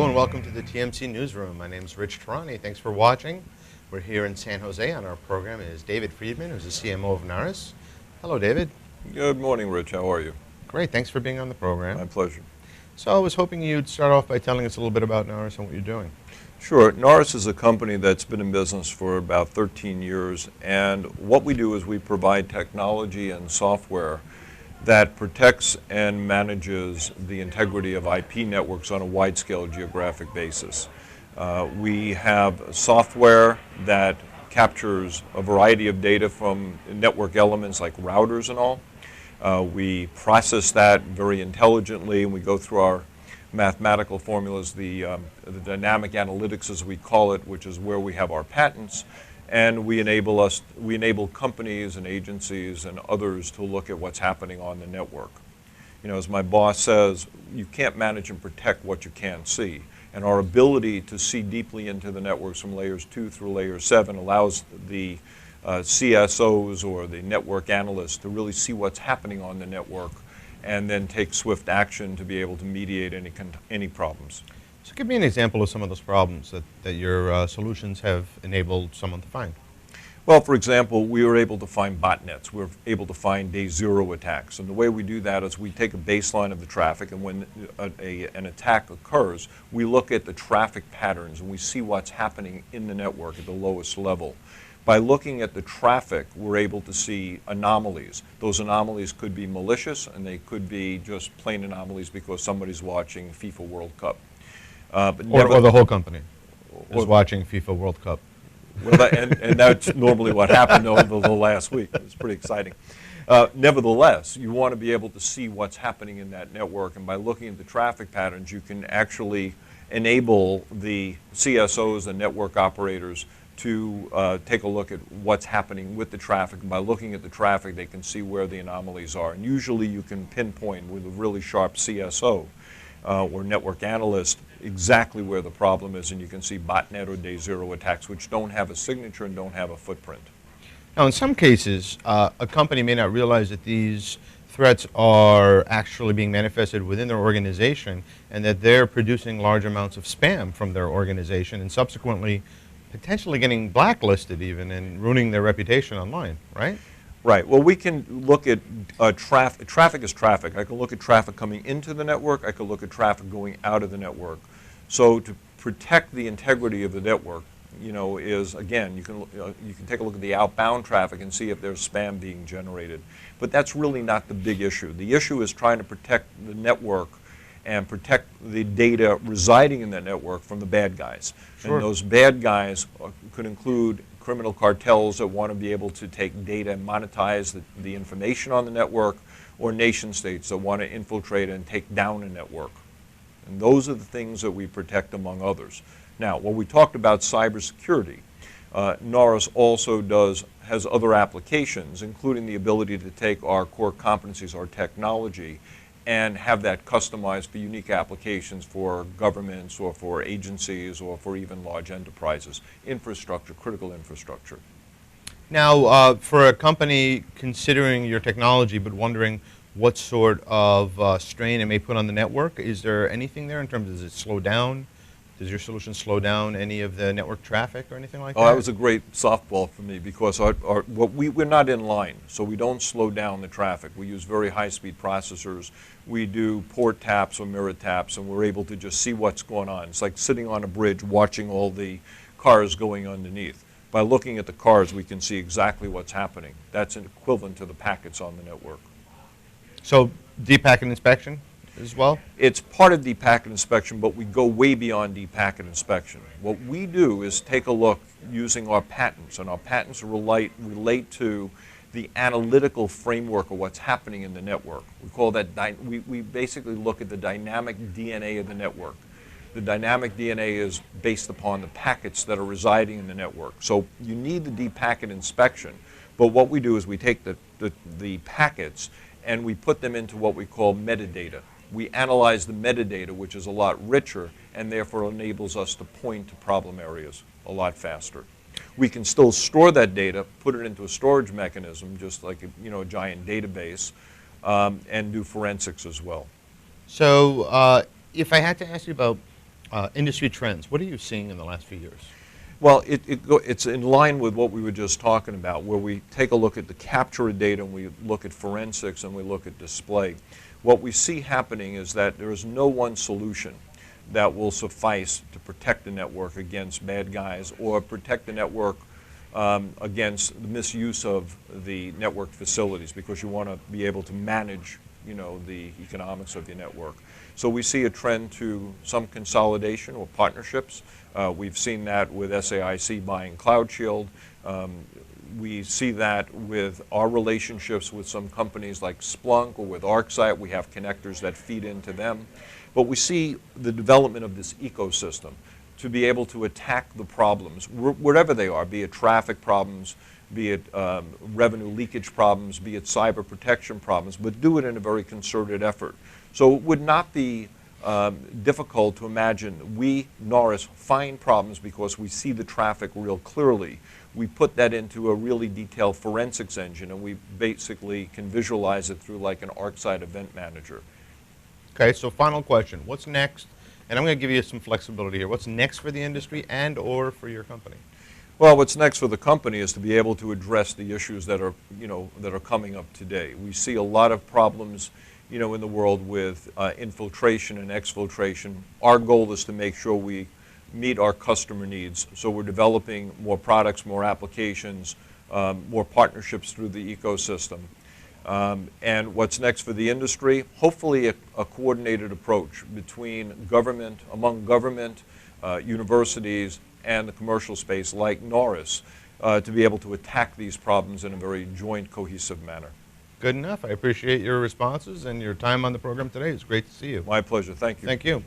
and welcome to the TMC Newsroom. My name is Rich Tehrani. Thanks for watching. We're here in San Jose. On our program is David Friedman, who's the CMO of Narus. Hello, David. Good morning, Rich. How are you? Great. Thanks for being on the program. My pleasure. So I was hoping you'd start off by telling us a little bit about Narus and what you're doing. Sure. Narus is a company that's been in business for about 13 years, and what we do is we provide technology and software that protects and manages the integrity of IP networks on a wide-scale geographic basis. We have software that captures a variety of data from network elements like routers and all. We process that very intelligently, and we go through our mathematical formulas, the dynamic analytics as we call it, which is where we have our patents, and we enable companies and agencies and others to look at what's happening on the network. You know, as my boss says, you can't manage and protect what you can't see. And our ability to see deeply into the networks from layers 2 through layer 7 allows the CSOs or the network analysts to really see what's happening on the network and then take swift action to be able to mediate any problems. So give me an example of some of those problems that your solutions have enabled someone to find. Well, for example, we were able to find botnets. We were able to find day zero attacks. And the way we do that is we take a baseline of the traffic, and when an attack occurs, we look at the traffic patterns and we see what's happening in the network at the lowest level. By looking at the traffic, we're able to see anomalies. Those anomalies could be malicious, and they could be just plain anomalies because somebody's watching FIFA World Cup. Or the whole company is watching FIFA World Cup. Well, and that's normally what happened over the last week. It was pretty exciting. Nevertheless, you want to be able to see what's happening in that network, and by looking at the traffic patterns, you can actually enable the CSOs and network operators to take a look at what's happening with the traffic. And by looking at the traffic, they can see where the anomalies are. And usually you can pinpoint with a really sharp CSO or network analyst exactly where the problem is, and you can see botnet or day zero attacks which don't have a signature and don't have a footprint. Now, in some cases, a company may not realize that these threats are actually being manifested within their organization and that they're producing large amounts of spam from their organization and subsequently potentially getting blacklisted even and ruining their reputation online, right? Right. Well, we can look at traffic. Traffic is traffic. I can look at traffic coming into the network. I can look at traffic going out of the network. So to protect the integrity of the network, you know, is again, you can take a look at the outbound traffic and see if there's spam being generated. But that's really not the big issue. The issue is trying to protect the network and protect the data residing in that network from the bad guys. Sure. And those bad guys could include criminal cartels that want to be able to take data and monetize the information on the network, or nation states that want to infiltrate and take down a network. And those are the things that we protect, among others. Now, when we talked about cybersecurity, Narus also has other applications, including the ability to take our core competencies, our technology, and have that customized for unique applications for governments or for agencies or for even large enterprises, infrastructure, critical infrastructure. Now, for a company considering your technology but wondering what sort of strain it may put on the network, is there anything there in terms of, does it slow down? Does your solution slow down any of the network traffic or anything like that? Oh, that was a great softball for me because we're not in line, so we don't slow down the traffic. We use very high-speed processors. We do port taps or mirror taps, and we're able to just see what's going on. It's like sitting on a bridge watching all the cars going underneath. By looking at the cars, we can see exactly what's happening. That's equivalent to the packets on the network. So deep packet inspection as well? It's part of deep packet inspection, but we go way beyond deep packet inspection. What we do is take a look using our patents, and our patents relate to the analytical framework of what's happening in the network. We call that, we basically look at the dynamic DNA of the network. The dynamic DNA is based upon the packets that are residing in the network. So you need the deep packet inspection, but what we do is we take the packets and we put them into what we call metadata. We analyze the metadata, which is a lot richer, and therefore enables us to point to problem areas a lot faster. We can still store that data, put it into a storage mechanism, just like a giant database, and do forensics as well. So if I had to ask you about Industry trends. What are you seeing in the last few years? Well, it's in line with what we were just talking about, where we take a look at the capture of data and we look at forensics and we look at display. What we see happening is that there is no one solution that will suffice to protect the network against bad guys or protect the network against the misuse of the network facilities, because you want to be able to manage, the economics of your network. So we see a trend to some consolidation or partnerships. We've seen that with SAIC buying Cloud Shield. We see that with our relationships with some companies like Splunk or with ArcSight. We have connectors that feed into them. But we see the development of this ecosystem to be able to attack the problems, wherever they are, be it traffic problems, be it revenue leakage problems, be it cyber protection problems, but do it in a very concerted effort. So it would not be difficult to imagine we, Narus, find problems because we see the traffic real clearly. We put that into a really detailed forensics engine, and we basically can visualize it through like an ArcSight event manager. Okay, so final question. What's next? And I'm going to give you some flexibility here. What's next for the industry and or for your company? Well, what's next for the company is to be able to address the issues that are, that are coming up today. We see a lot of problems, in the world with infiltration and exfiltration. Our goal is to make sure we meet our customer needs. So we're developing more products, more applications, more partnerships through the ecosystem. And what's next for the industry? Hopefully a coordinated approach among government, universities, and the commercial space like Narus to be able to attack these problems in a very joint, cohesive manner. Good enough. I appreciate your responses and your time on the program today. It's great to see you. My pleasure. Thank you. Thank you.